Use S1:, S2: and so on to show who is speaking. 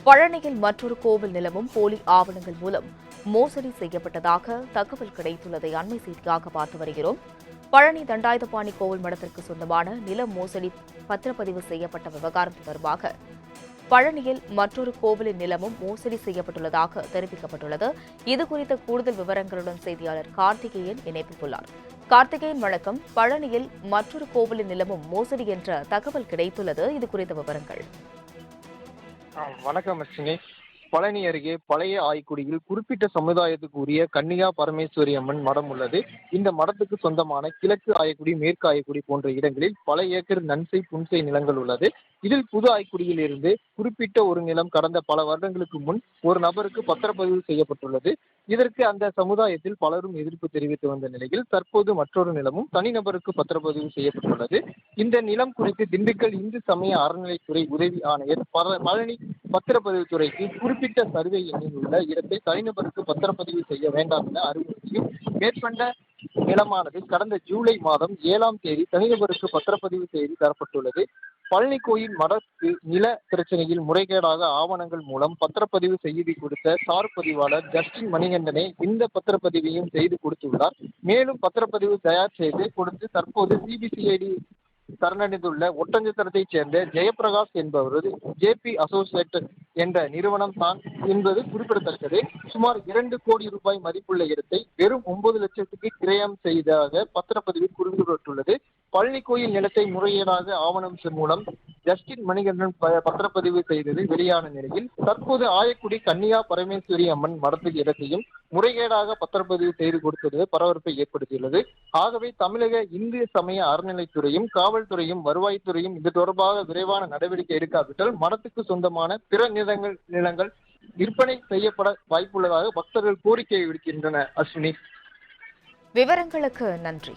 S1: பழனியில் மற்றொரு கோவில் நிலமும் போலி ஆவணங்கள் மூலம் மோசடி செய்யப்பட்டதாக தகவல் கிடைத்துள்ளதை அண்மை செய்தியாக பார்த்து வருகிறோம். பழனி தண்டாயுதபாணி கோவில் மடத்திற்கு சொந்தமான நில மோசடி பத்திரப்பதிவு செய்யப்பட்ட விவகாரம் தொடர்பாக பழனியில் மற்றொரு கோவிலின் நிலமும் மோசடி செய்யப்பட்டுள்ளதாக தெரிவிக்கப்பட்டுள்ளது. இதுகுறித்த கூடுதல் விவரங்களுடன் செய்தியாளர் கார்த்திகேயன் இணைப்பில் உள்ளார். கார்த்திகேயன், வணக்கம். பழனியில் மற்றொரு கோவிலின் நிலமும் மோசடி என்ற தகவல் கிடைத்துள்ளது. இது குறித்த விவரங்கள்.
S2: வணக்கம் அஸ்வினி. பழனி அருகே பழைய ஆய்க்குடியில் குறிப்பிட்ட சமுதாயத்துக்கு உரிய கன்னிகா பரமேஸ்வரி அம்மன் மடம் உள்ளது. இந்த மடத்துக்கு சொந்தமான கிழக்கு ஆயக்குடி, மேற்கு ஆயக்குடி போன்ற இடங்களில் பல ஏக்கர் நன்சை புன்சை நிலங்கள் உள்ளது. இதில் புது ஆய்க்குடியில் இருந்து குறிப்பிட்ட ஒரு நிலம் கடந்த பல வருடங்களுக்கு முன் ஒரு நபருக்கு பத்திரப்பதிவு செய்யப்பட்டுள்ளது. இதற்கு அந்த சமுதாயத்தில் பலரும் எதிர்ப்பு தெரிவித்து வந்த நிலையில் தற்போது மற்றொரு நிலமும் தனிநபருக்கு பத்திரப்பதிவு செய்யப்பட்டுள்ளது. இந்த நிலம் குறித்து திண்டுக்கல் இந்து சமய அறநிலைத்துறை உதவி ஆணையர் பழனி பத்திரப்பதிவுத்துறைக்கு குறிப்பிட்ட சர்வே எண்ணில் உள்ள இடத்தை தனிநபருக்கு பத்திரப்பதிவு செய்ய வேண்டாம் என அறிவுறுத்தியும் மேற்கொண்ட நிலமானது கடந்த ஜூலை மாதம் 7ஆம் தேதி தனிநபருக்கு பத்திரப்பதிவு செய்து தரப்பட்டுள்ளது. பழனி கோயில் மடத்து நில பிரச்சனையில் முறைகேடாக ஆவணங்கள் மூலம் பத்திரப்பதிவு செய்து கொடுத்த சார் பதிவாளர் ஜஸ்டின் மணிகண்டனே இந்த பத்திரப்பதிவையும் செய்து கொடுத்துள்ளார். மேலும் பத்திரப்பதிவு தயார் செய்து கொடுத்து தற்போது சிபிசிஐடி சரணடைந்துள்ள ஒட்டஞ்சத்திரத்தைச் சேர்ந்த ஜெயபிரகாஷ் என்பவரது ஜேபி அசோசியேட் என்ற நிறுவனம் தான் என்பது குறிப்பிடத்தக்கது. சுமார் 2 கோடி ரூபாய் மதிப்புள்ள இடத்தை வெறும் 9 லட்சத்துக்கு கிரயம் செய்ததாக பத்திரப்பதிவில் குறிப்பிடப்பட்டுள்ளது. பழனி கோயில் நிலத்தை முறையீடாக ஆவணம் மூலம் ஜஸ்டின் மணிகண்டன் பத்திரப்பதிவு செய்தது வெளியான நிலையில் தற்போது ஆயக்குடி கன்னிகா பரமேஸ்வரி அம்மன் மடத்தில் இடத்தையும் முறைகேடாக பத்திரப்பதிவு செய்து கொடுத்தது பரபரப்பை ஏற்படுத்தியுள்ளது. ஆகவே தமிழக இந்து சமய அறநிலைத்துறையும் காவல்துறையும் வருவாய்த்துறையும் இது தொடர்பாக விரைவான நடவடிக்கை எடுக்காவிட்டால் மடத்துக்கு சொந்தமான பிற நிலங்கள் விற்பனை செய்யப்பட வாய்ப்புள்ளதாக பக்தர்கள் கோரிக்கை விடுக்கின்றனர். அஸ்வினி,
S1: விவரங்களுக்கு நன்றி.